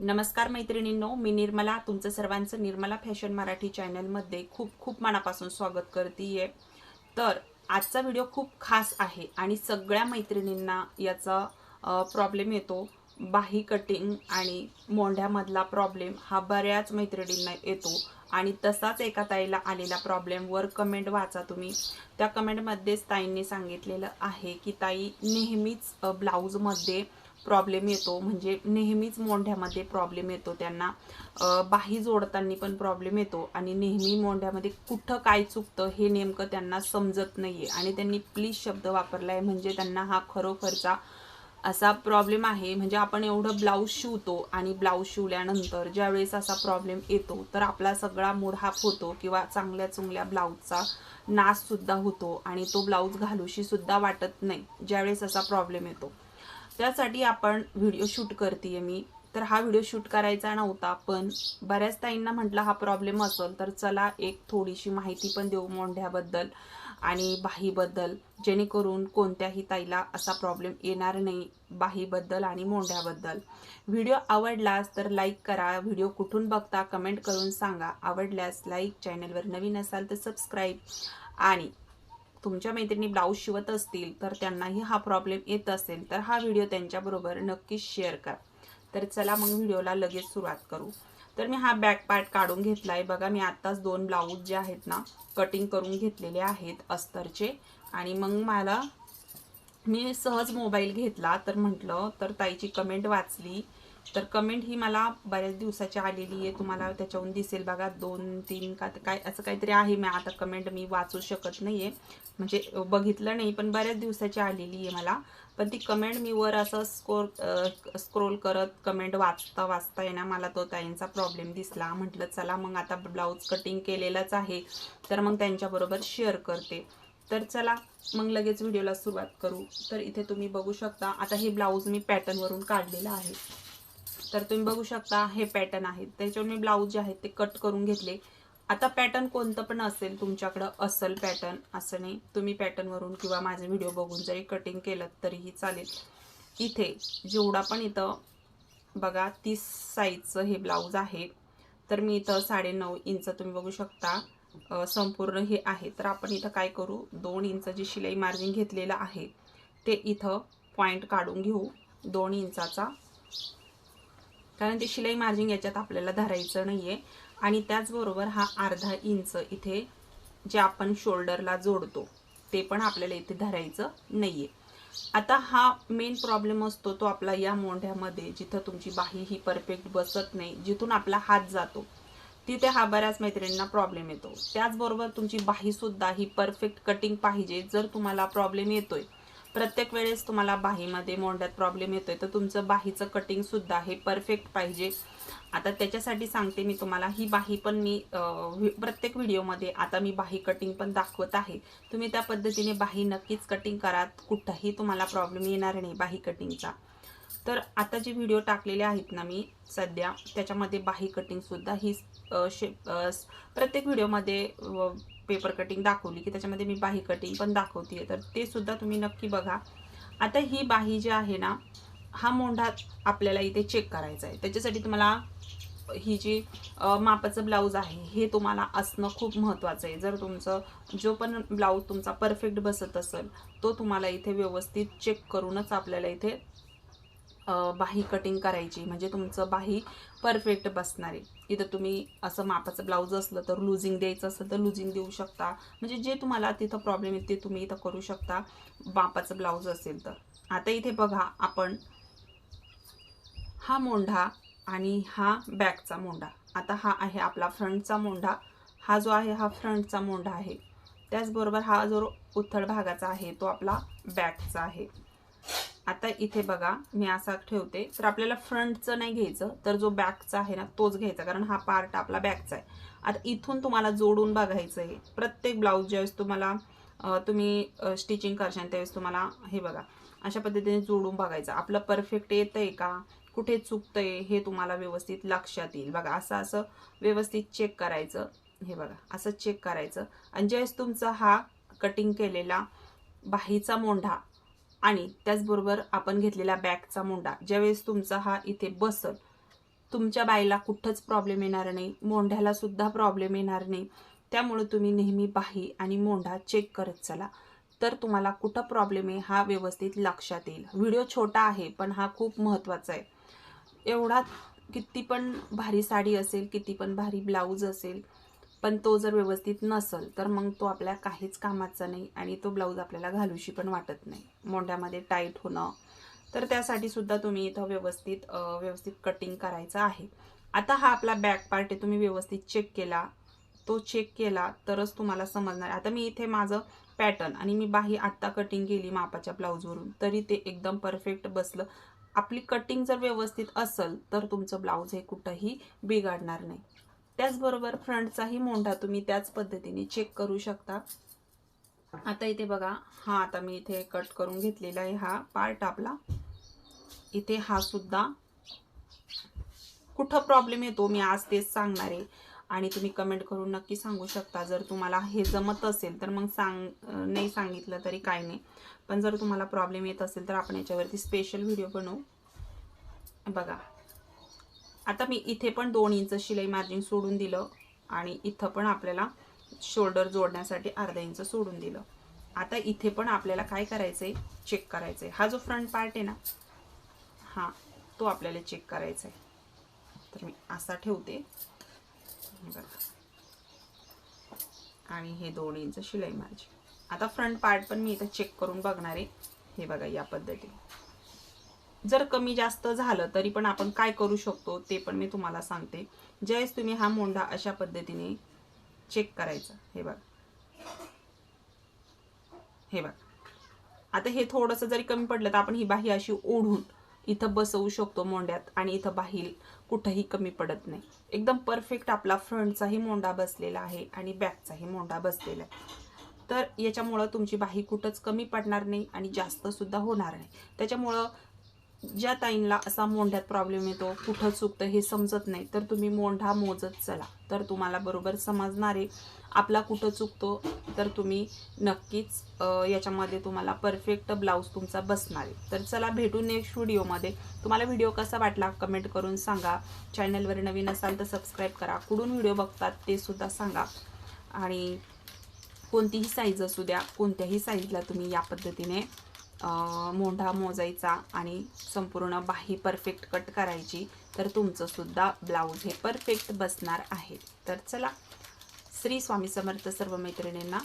नमस्कार मैत्रिणींनो, मी निर्मला तुमचं सर्वांचं निर्मला फॅशन मराठी चॅनलमध्ये खूप खूप मनापासून स्वागत करते. तर आजचा व्हिडिओ खूप खास आहे आणि सगळ्या मैत्रिणींना याचा प्रॉब्लेम येतो. बाही कटिंग आणि मोंढ्यामधला प्रॉब्लेम हा बऱ्याच मैत्रिणींना येतो आणि तसाच एका ताईला आलेला प्रॉब्लेम वर कमेंट वाचा तुम्ही. त्या कमेंटमध्येच ताईंनी सांगितलेलं आहे की ताई नेहमीच ब्लाऊजमध्ये प्रॉब्लेम येतो, म्हणजे नेहमीच मोंढ्यामध्ये प्रॉब्लेम येतो त्यांना. बाही जोडताना पण प्रॉब्लेम येतो आणि नेहमी मोंढ्यामध्ये कुठं काय चुकतं हे नेमकं त्यांना समजत नाहीये आणि त्यांनी प्लीज शब्द वापरलाय, म्हणजे त्यांना हा खरोखरचा असा प्रॉब्लेम आहे. म्हणजे आपण एवढं ब्लाऊज शिवतो आणि ब्लाऊज शिवल्यानंतर ज्यावेळेस असा प्रॉब्लेम येतो तर आपला सगळा मूड हाफ होतो किंवा चांगल्या चांगल्या ब्लाऊजचा नाश सुद्धा होतो आणि तो ब्लाऊज घालूशी सुद्धा वाटत नाही ज्यावेळेस असा प्रॉब्लेम येतो. त्यासाठी आपण व्हिडिओ शूट करते मी. तर हा व्हिडिओ शूट करायचा नव्हता, पण बऱ्याच ताईंना म्हटलं हा प्रॉब्लेम असेल तर चला एक थोडीशी माहिती पण देऊ मोंढ्याबद्दल आणि बाहीबद्दल, जेणेकरून कोणत्याही ताईला असा प्रॉब्लेम येणार नाही बाहीबद्दल आणि मोंढ्याबद्दल. व्हिडिओ आवडलास तर लाईक करा. व्हिडिओ कुठून बघता कमेंट करून सांगा. आवडल्यास लाईक, चॅनलवर नवीन असाल तर सबस्क्राईब. आणि तुमच्या मैत्रिणी ब्लाऊज शिवत असतील तर त्यांनाही हा प्रॉब्लेम येत असेल तर हा व्हिडिओ त्यांच्याबरोबर नक्कीच शेअर करा. तर चला मग व्हिडिओला लगेच सुरुवात करू. तर मी हा बॅक पार्ट काढून घेतलाय. बघा मी आत्ताच 2 ब्लाऊज जे आहेत ना कटिंग करून घेतलेले आहेत अस्तरचे. आणि मग मी सहज मोबाईल घेतला तर म्हटलं तर ताईची कमेंट वाचली. तर कमेंट ही मला बऱ्याच दिवसाची आलेली आहे, तुम्हाला त्याच्यावरून दिसेल बघा 2-3 का काय असं काहीतरी आहे. मी आता कमेंट मी वाचू शकत नाहीये, म्हणजे बघितलं नाही, पण बऱ्याच दिवसाची आलेली आहे मला. पण ती कमेंट मी वर असं स्क्रोल करत कमेंट वाचता वाचता आहे ना मला तो ताईंचा प्रॉब्लेम दिसला. म्हटलं चला मग आता ब्लाऊज कटिंग केलेलंच आहे तर मग त्यांच्याबरोबर शेअर करते. तर चला मग लगेच व्हिडिओला सुरुवात करू. तर इथे तुम्ही बघू शकता, आता हे ब्लाऊज मी पॅटर्नवरून काढलेलं आहे. तर तुम्ही बघू शकता हे पॅटर्न आहेत, त्याच्यावर मी ब्लाऊज जे आहेत ते कट करून घेतले. आता पॅटर्न कोणतं पण असेल तुमच्याकडं, असल पॅटर्न असं नाही, तुम्ही पॅटर्नवरून किंवा माझे व्हिडिओ बघून जरी कटिंग केलं तरीही चालेल. इथे जेवढा पण इथं बघा 30 साईजचं हे ब्लाऊज आहे. तर मी इथं 9.5 इंच तुम्ही बघू शकता संपूर्ण हे आहे. तर आपण इथं काय करू, 2 इंच जी शिलाई मार्जिन घेतलेलं आहे ते इथं पॉइंट काढून घेऊ 2 इंचाचा, कारण ते शिलाई मार्जिन याच्यात आपल्याला धरायचं नाहीये. आणि त्याचबरोबर हा अर्धा इंच इथे जे आपण शोल्डरला जोडतो ते पण आपल्याला इथे धरायचं नाहीये. आता हा मेन प्रॉब्लेम असतो तो आपला या मोंढ्यामध्ये, जिथं तुमची बाही ही परफेक्ट बसत नाही, जिथून आपला हात जातो तिथे हा बऱ्याच मैत्रिणींना प्रॉब्लेम येतो. त्याचबरोबर तुमची बाही सुद्धा ही परफेक्ट कटिंग पाहिजे. जर तुम्हाला प्रॉब्लेम येतोय प्रत्येक वेळेस, तुम्हाला बाहीमध्ये मोंढ्यात प्रॉब्लेम येतोय, तर तुमचं बाहीचं कटिंग सुद्धा हे परफेक्ट पाहिजे. आता त्याच्यासाठी सांगते मी तुम्हाला, ही बाही पण मी प्रत्येक व्हिडिओमध्ये आता मी बाही कटिंग पण दाखवत आहे. तुम्ही त्या पद्धतीने बाही नक्कीच कटिंग करा, कुठंही तुम्हाला प्रॉब्लेम येणार नाही बाही कटिंगचा. तर आता जे व्हिडिओ टाकलेले आहेत ना मी सध्या, त्याच्यामध्ये बाही कटिंग सुद्धा ही प्रत्येक व्हिडिओमध्ये पेपर कटिंग दाखवली की त्याच्यामध्ये मी बाही कटिंग पण दाखवते, तर ते सुद्धा तुम्ही नक्की बघा. आता ही बाही जी आहे ना, हा मोंढा आपल्याला इथे चेक करायचा आहे. त्याच्यासाठी तुम्हाला ही जी मापाचं ब्लाऊज आहे हे तुम्हाला असणं खूप महत्त्वाचं आहे. जर तुमचं जो पण ब्लाऊज तुमचा परफेक्ट बसत असेल तो तुम्हाला इथे व्यवस्थित चेक करूनच आपल्याला इथे बाही कटिंग करायची, म्हणजे तुमचं बाही परफेक्ट बसणार आहे. इथं तुम्ही असं मापाचं ब्लाऊज असलं तर लुझिंग द्यायचं असेल तर लुझिंग देऊ शकता, म्हणजे जे तुम्हाला तिथं प्रॉब्लेम येते तुम्ही इथं करू शकता मापाचं ब्लाऊज असेल तर. आता इथे बघा, आपण हा मोंढा आणि हा बॅकचा मोंढा, आता हा आहे आपला फ्रंटचा मोंढा, हा जो आहे हा फ्रंटचा मोंढा आहे. त्याचबरोबर हा जो उथळ भागाचा आहे तो आपला बॅकचा आहे. आता इथे बघा मी असा ठेवते, तर आपल्याला फ्रंटचं नाही घ्यायचं, तर जो बॅकचा आहे ना तोच घ्यायचा, कारण हा पार्ट आपला बॅकचा आहे. आता इथून तुम्हाला जोडून बघायचं आहे प्रत्येक ब्लाऊज. ज्यावेळेस तुम्हाला तुम्ही स्टिचिंग करशाल त्यावेळेस तुम्हाला हे बघा अशा पद्धतीने जोडून बघायचं, आपलं परफेक्ट येतंय का, कुठे चुकतंय हे तुम्हाला व्यवस्थित लक्षात येईल. बघा असं असं व्यवस्थित चेक करायचं, हे बघा असं चेक करायचं. आणि ज्यावेळेस तुमचा हा कटिंग केलेला बाहीचा मोंढा आणि त्याचबरोबर आपण घेतलेला बॅकचा मोंढा ज्यावेळेस तुमचा हा इथे बसल तुमच्या बाईला कुठंच प्रॉब्लेम येणार नाही, मोंढ्याला सुद्धा प्रॉब्लेम येणार नाही. त्यामुळे तुम्ही नेहमी बाही आणि मोंढा चेक करत चला, तर तुम्हाला कुठं प्रॉब्लेम आहे हा व्यवस्थित लक्षात येईल. व्हिडिओ छोटा आहे पण हा खूप महत्त्वाचा आहे. एवढा किती पण भारी साडी असेल, किती पण भारी ब्लाऊज असेल, पण तो जर व्यवस्थित नसेल तर मग तो आपल्या काहीच कामाचा नाही आणि तो ब्लाऊज आपल्याला घालूशी पण वाटत नाही. मोंढ्यामध्ये टाईट होणं, तर त्यासाठी सुद्धा तुम्ही इथं व्यवस्थित कटिंग करायचं आहे. आता हा आपला बॅक पार्ट आहे, तुम्ही व्यवस्थित चेक केला, तो चेक केला तरच तुम्हाला समजणार. आता मी इथे माझं पॅटर्न आणि मी बाही आत्ता कटिंग केली मापाच्या ब्लाऊजवरून, तरी ते एकदम परफेक्ट बसलं. आपली कटिंग जर व्यवस्थित असेल तर तुमचं ब्लाऊज हे कुठंही बिघडणार नाही. त्याचबरोबर फ्रंटचाही मोंढा तुम्ही त्याच पद्धतीने चेक करू शकता. आता इथे बघा, हा आता मी इथे कट करून घेतलेला आहे हा पार्ट आपला. इथे हा सुद्धा कुठं प्रॉब्लेम येतो मी आज तेच सांगणार आहे आणि तुम्ही कमेंट करून नक्की सांगू शकता. जर तुम्हाला हे जमत असेल तर मग नाही सांगितलं तरी काय नाही, पण जर तुम्हाला प्रॉब्लेम येत असेल तर आपण याच्यावरती स्पेशल व्हिडिओ बनवू. बघा, आता मी इथे पण 2 इंच शिलाई मार्जिन सोडून दिलं आणि इथं पण आपल्याला शोल्डर जोडण्यासाठी अर्धा इंच सोडून दिलं. आता इथे पण आपल्याला काय करायचंय, चेक करायचंय. हा जो फ्रंट पार्ट आहे ना, हा तो आपल्याला चेक करायचा आहे. तर मी असा ठेवते बघा, आणि हे 2 इंच शिलाई मार्जिन. आता फ्रंट पार्ट पण मी इथं चेक करून बघणार आहे. हे बघा, या पद्धतीने जर कमी जास्त झालं तरी पण आपण काय करू शकतो ते पण मी तुम्हाला सांगते. ज्यावेळेस तुम्ही हा मोंढा अशा पद्धतीने चेक करायचा. हे बघा, हे बघा, आता हे थोडंसं जरी कमी पडलं तर आपण ही बाही अशी ओढून इथं बसवू शकतो मोंढ्यात आणि इथं बाही कुठंही कमी पडत नाही. एकदम परफेक्ट आपला फ्रंटचाही मोंढा बसलेला आहे आणि बॅकचाही मोंढा बसलेला आहे. तर याच्यामुळं तुमची बाही कुठंच कमी पडणार नाही आणि जास्त सुद्धा होणार नाही. त्याच्यामुळं ज्या ताईंना असा मोंढ्यात प्रॉब्लेम येतो, कुठं चुकतं हे समजत नाही, तर तुम्ही मोंढा मोजत चला, तर तुम्हाला बरोबर समजणार आहे आपला कुठं चुकतो. तर तुम्ही नक्कीच याच्यामध्ये तुम्हाला परफेक्ट ब्लाऊज तुमचा बसणार आहे. तर चला, भेटू नेक्स्ट व्हिडिओमध्ये. तुम्हाला व्हिडिओ कसा वाटला कमेंट करून सांगा. चॅनलवर नवीन असाल तर सबस्क्राईब करा. कुठून व्हिडिओ बघतात ते सुद्धा सांगा. आणि कोणतीही साईज असू द्या, कोणत्याही साईजला तुम्ही या पद्धतीने मोंढा मोजायचा आणि संपूर्ण बाही परफेक्ट कट करायची, तर तुमचं सुद्धा ब्लाऊज हे परफेक्ट बसणार आहे. तर चला, श्री स्वामी समर्थ सर्व मैत्रिणींना.